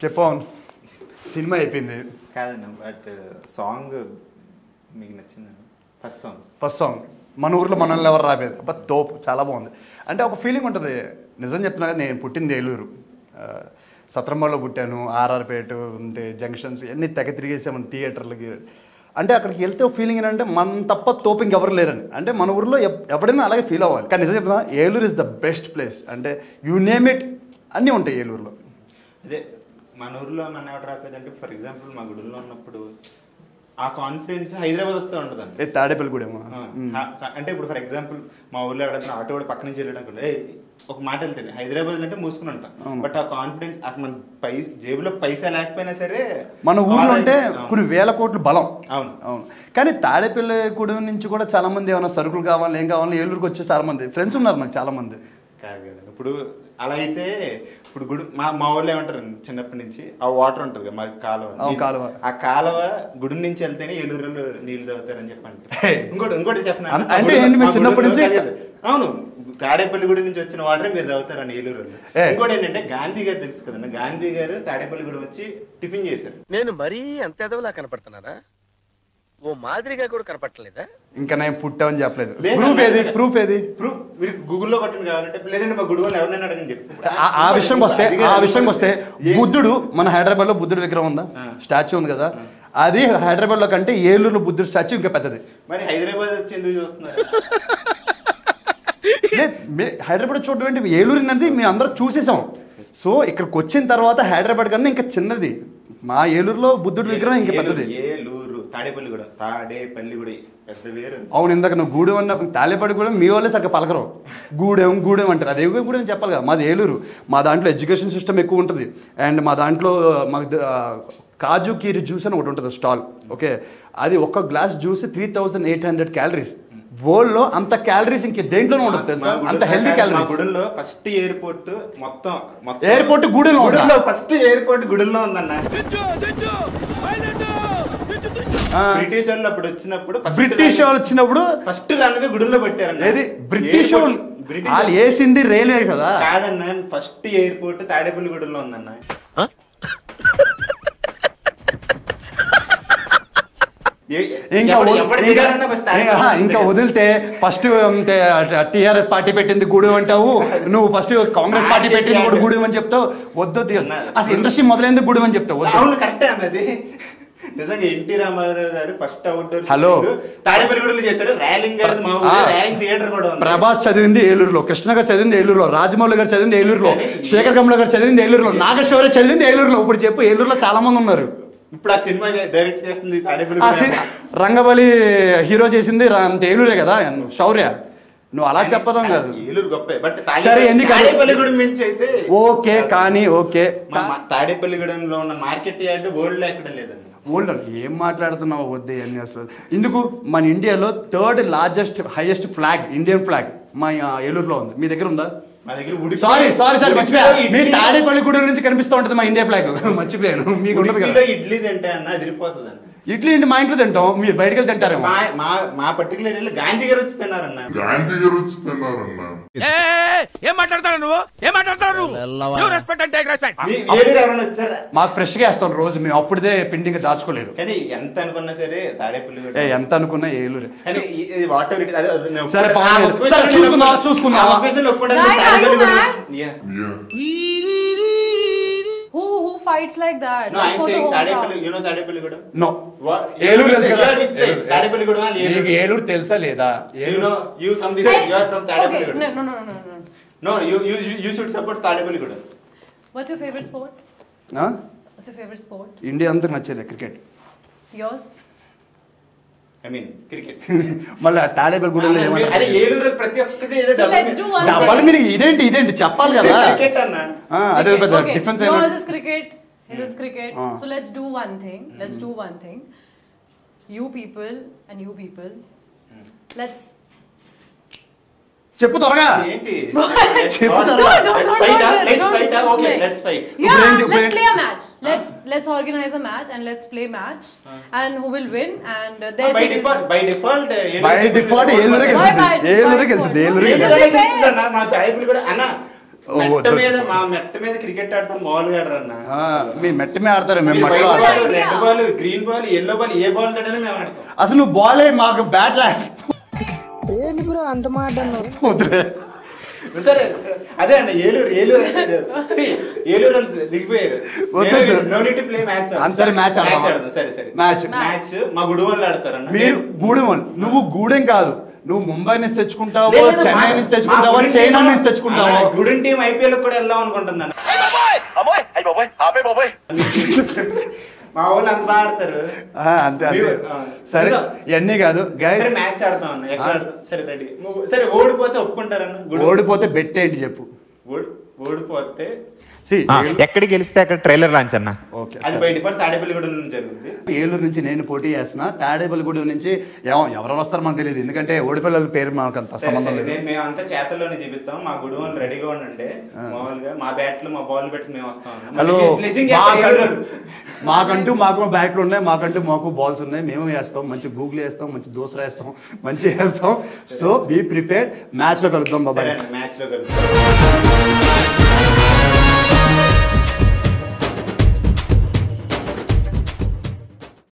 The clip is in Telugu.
చెప్పాను సినిమా అయిపోయింది కాదన్న బట్ సాంగ్ మీకు నచ్చింది ఫస్ట్ సాంగ్ మన ఊర్లో మనల్ని ఎవరు రాలేదు అబ్బా తోపు చాలా బాగుంది అంటే ఒక ఫీలింగ్ ఉంటుంది నిజం చెప్తున్నా నేను పుట్టింది ఏలూరు సత్రంబాలో పుట్టాను ఆర్ఆర్పేట ఉంటే జంక్షన్స్ అన్నీ తెగ తిరిగేసాము థియేటర్లకి అంటే అక్కడికి వెళ్తే ఒక ఫీలింగ్ ఏంటంటే మన తప్ప తోపు ఇంకెవరు లేరని అంటే మన ఊర్లో ఎవరైనా అలాగే ఫీల్ అవ్వాలి కానీ నిజం చెప్తున్నా Eluru is the best place అంటే యూ నేమ్ ఇట్ అన్నీ ఉంటాయి ఏలూరులో అదే మన ఊర్లో మన ఎవరు రాకపోయిందంటే ఫర్ ఎగ్జాంపుల్ మా గుడిలో ఉన్నప్పుడు ఆ కాన్ఫిడెన్స్ హైదరాబాద్ వస్తూ ఉంటుందండి తాడేపల్లిగూడెమో అంటే ఇప్పుడు ఫర్ ఎగ్జాంపుల్ మా ఊర్లో ఎవరైనా ఆటో కూడా పక్క నుంచి వెళ్ళడం ఒక మాట వెళ్తాను హైదరాబాద్ అంటే మూసుకుని ఉంటాం బట్ ఆ కాన్ఫిడెన్స్ మన జేబులో పైసా లేకపోయినా సరే మన ఊర్లో ఉంటే కొన్ని వేల కోట్లు బలం అవును అవును కానీ తాడేపల్లిగూడెం నుంచి కూడా చాలా మంది ఏమైనా సరుకులు కావాలి ఏం కావాలి ఏలూరుకి వచ్చే చాలా మంది ఫ్రెండ్స్ ఉన్నారు నాకు చాలా మంది కాదు కదా ఇప్పుడు అలా అయితే ఇప్పుడు గుడి మా ఊళ్ళో ఏమంటారు చిన్నప్పటి నుంచి ఆ వాటర్ ఉంటుంది కదా మా కాలువ ఆ కాలువ గుడి నుంచి వెళ్తేనే ఏలూరులో నీళ్లు తాగుతారని చెప్పి అంటారు ఇంకోటి చెప్పిన అవును తాడేపల్లి గుడి నుంచి వచ్చిన వాటరే మీరు తాగుతారని ఏలూరులో ఇంకోటి ఏంటంటే గాంధీ గారు తెలుసు కదన్న గాంధీ గారు తాడేపల్లి గుడి వచ్చి టిఫిన్ చేశారు నేను మరీ అంత ఎదవలా కనపడుతున్నారా ఓ మాదిరిగా కూడా కనపడలేదా ఇంకా నేను పుట్టామని చెప్పలేదు ప్రూఫ్ ఏది మీరు గూగుల్లో కొట్టండి కావాలంటే లేదంటే మా గుడి వాళ్ళు ఎవరైనా అడగని చెప్పి ఆ విషయంకి వస్తే బుద్ధుడు మన హైదరాబాద్ లో బుద్ధుడు విగ్రహం ఉందా స్టాచ్యూ ఉంది కదా అది హైదరాబాద్ లో కంటే ఏలూరులో బుద్ధుడు స్టాచ్యూ ఇంకా పెద్దది మరి హైదరాబాద్ వచ్చి ఎందుకు చూస్తున్నారు హైదరాబాద్ చూడడం ఏంటి ఏలూరు అనేది మేము అందరూ చూసేసాం సో ఇక్కడికి వచ్చిన తర్వాత హైదరాబాద్ కన్నా ఇంకా చిన్నది మా ఏలూరులో బుద్ధుడు విగ్రహం ఇంకా పెద్దది తాడేపల్లిగూడ పెద్ద వేరు అవును ఇందాక నువ్వు గూడెం అన్న తాడేపల్లి కూడా మీ వాళ్ళే సరిగ్గా పలకరం గూడెం అంటారు అదే గూడెం చెప్పాలి కదా మాది ఏలూరు మా దాంట్లో ఎడ్యుకేషన్ సిస్టమ్ ఎక్కువ ఉంటుంది అండ్ మా దాంట్లో మాకు కాజు కీరి జ్యూస్ అని ఒకటి ఉంటుంది స్టాల్ ఓకే అది ఒక్క గ్లాస్ జ్యూస్ 3800 క్యాలరీస్ వరల్డ్ లో అంత క్యాలరీస్ ఇంక దేంట్లోనే ఉండదు తెలుసా అంత హెల్తీ క్యాలరీస్ గుడిలో ఫస్ట్ ఎయిర్పోర్ట్ మొత్తం ఎయిర్పోర్ట్ గుడిలో ఫస్ట్ ఎయిర్పోర్ట్ గుడిలో ఉందన్న బ్రిటిష్ వాళ్ళు అప్పుడు వచ్చినప్పుడు ఫస్ట్ రన్వే గుడిలో పెట్టారన్న ఏది బ్రిటిష్ వాళ్ళు వేసింది రైల్వే కదా కాదన్న ఫస్ట్ ఎయిర్పోర్ట్ తాడేపల్లి గుడిలో ఉందన్న ఇంకా వదిలితే ఫస్ట్ టిఆర్ఎస్ పార్టీ పెట్టింది గూడెం అంటావు నువ్వు ఫస్ట్ కాంగ్రెస్ పార్టీ పెట్టింది కూడా గూడెం అని చెప్తావు వద్దు అసలు ఇండస్ట్రీ మొదలైంది గూడెం అని చెప్తావు కరెక్టే అన్నది నిజంగా ఎన్టీ రామారావు గారు ఫస్ట్ అవుట్డోర్ హలో తాడేపల్లిగూడలో చేశారు ర్యాలింగ్ థియేటర్ కూడా ప్రభాస్ చదివింది ఏలూరులో కృష్ణ గారు చదివింది ఏలూరులో రాజమౌళి గారు చదివింది ఏలూరులో శేఖర్ కమల గారు చదివింది ఏలూరులో నాగేశ్వర చదివింది ఏలూరులో ఇప్పుడు చెప్పు ఏలూరులో చాలా మంది ఉన్నారు ఇప్పుడు ఆ సినిమా డైరెక్ట్ చేస్తుంది రంగబలి హీరో చేసింది ఏలూరే కదా శౌర్య నువ్వు అలా చెప్పడం కాదు ఏలూరు గొప్ప బట్ సరే తాడేపల్లిగూడెం మించి అయితే ఓకే కానీ ఓకే తాడేపల్లిగూడెంలో ఉన్న మార్కెట్ యార్డ్ వరల్డ్ లో ఎక్కడ లేదండి వరల్డ్ ఏం మాట్లాడుతున్నావు వద్దు అన్ని అసలు ఎందుకు మన ఇండియాలో 3rd largest highest flag Indian flag మా ఏలూరులో ఉంది మీ దగ్గర ఉందా సారీ మీ తాడేపల్లిగూడెం నుంచి కనిపిస్తూ ఉంటుంది మా ఇండియా ఫ్లాగ్ మర్చిపోయాను మీకు ఉండదు కదా ఇడ్లీ తింటే అన్న అదిరిపోతుంది ఇడ్లీ ఇంటి మా ఇంట్లో తింటాం మీరు బయటకు వెళ్ళి తింటారేమో మా పర్టికులర్ ఏరియా గాంధీ గారు వచ్చి తిన్నారన్న ఏం మాట్లాడతాడు నువ్వు మాకు ఫ్రెష్ గా వేస్తాం రోజు మేము అప్పుడే పిండిగా దాచుకోలేదు కానీ ఎంత అనుకున్నా సరే తాడేపల్లి ఎంత అనుకున్నా ఏలూరు సరే చూసుకున్నా Who fights like that? No, I'm saying Tadepalli. You know Tadepalli? No. What? Eluru is కదా. Tadepalli kuda. నీకు ఏలూరు తెలుసా లేదా? You come this way. You are from Tadepalli. Okay. No. No, you should support Tadepalli kuda. What's your favorite sport? Huh? What's your favorite sport? India అంతా నచ్చేది cricket. Yours? I mean cricket. మళ్ళీ తాడేపల్లిగూడెంలో ఏమంటారు? అదే ఏలూరు ప్రతి ఒక్కటి ఏదో డబల్ మీనింగ్ ఇదేంటి చెప్పాలి కదా. క్రికెట్ అన్న. అదే పెద్ద డిఫరెన్స్ ఏమో. Yours is cricket. It is cricket. So let's do one thing. You people and you people. Let's చెప్పు త్వరగా ఏంటి చెప్పు త్వరగా let's fight okay let's fight let's play a match let's organize a match and let's play match and who will win and by default ఏలూరే గెలుస్తుంది మా తాడేపల్లి కూడా అన్న మెట్ట మీద క్రికెట్ ఆడతాం బాల్ ఆడరన్న. మీ మెట్ట మీద ఆడతారు, మేము మట్టిలో ఆడతాం. Red ball, green ball, yellow ball, ఏ బాల్ తోడైనా మేము ఆడతాం. అసలు నువ్వు బాలే మాకు బ్యాట్ లాగ్. ఏంటి బ్రో అంత మాట వద్దులే. సరే అదే అన్న ఏలూరు ఏలూరు దిగిపోయారు. సరే మ్యాచ్ ఆడదాం. సరే సరే మ్యాచ్ మా గుడి వాళ్ళు ఆడతారన్న. మీరు గూడెం, నువ్వు గూడెం కాదు, నువ్వు ముంబై నుంచి తెచ్చుకుంటావు, చెన్నై నుంచి తెచ్చుకుంటావా, చైనా నుంచి తెచ్చుకుంటావా? గుడెం టీం ఐపీఎల్ కూడా వెళ్దాం అనుకుంటుందన్న. మా వాళ్ళు అంత బాగా ఆడతారు. అంతే అంతే. సరే ఇవన్నీ కాదు గైస్, మ్యాచ్ ఆడతాం అన్న. ఎక్కడ ఆడతాం? సరే రెడీ. సరే ఓడిపోతే ఒప్పుకుంటారన్న? ఓడిపోతే బెట్ ఏంటి చెప్పు. ఓడిపోతే ఎక్కడ గెలిస్తే అక్కడ ట్రైలర్ లాంచ్ అన్న. అది బై డిఫాల్ట్ తాడేపల్లిగూడెం నుంచి జరుగుతుంది. ఏలూరు నుంచి నేను పోటీ చేస్తున్నా, తాడేపల్లిగూడెం నుంచి ఎవరు వస్తారో మనకు తెలియదు, ఎందుకంటే ఓడిపిల్లల పేరు మనకు అంత సంబంధం లేదు. మేము అంతా చేతల్లోనే చూపిస్తాం. మా గుడి వాళ్ళు రెడీగా ఉండండి. మామూలుగా మా బ్యాట్లు మా బాల్ పెట్టి మేము వస్తాం. హలో, మాకు బ్యాట్లు ఉన్నాయి, మాకు బాల్స్ ఉన్నాయి, మేము వేస్తాం, మంచి గూగుల్ వేస్తాం, మంచి దోసరా వేస్తాం, మంచి వేస్తాం. So be prepared. మ్యాచ్ లో కలుద్దాం బాబాయ్. మ్యాచ్ లో కలుద్దాం.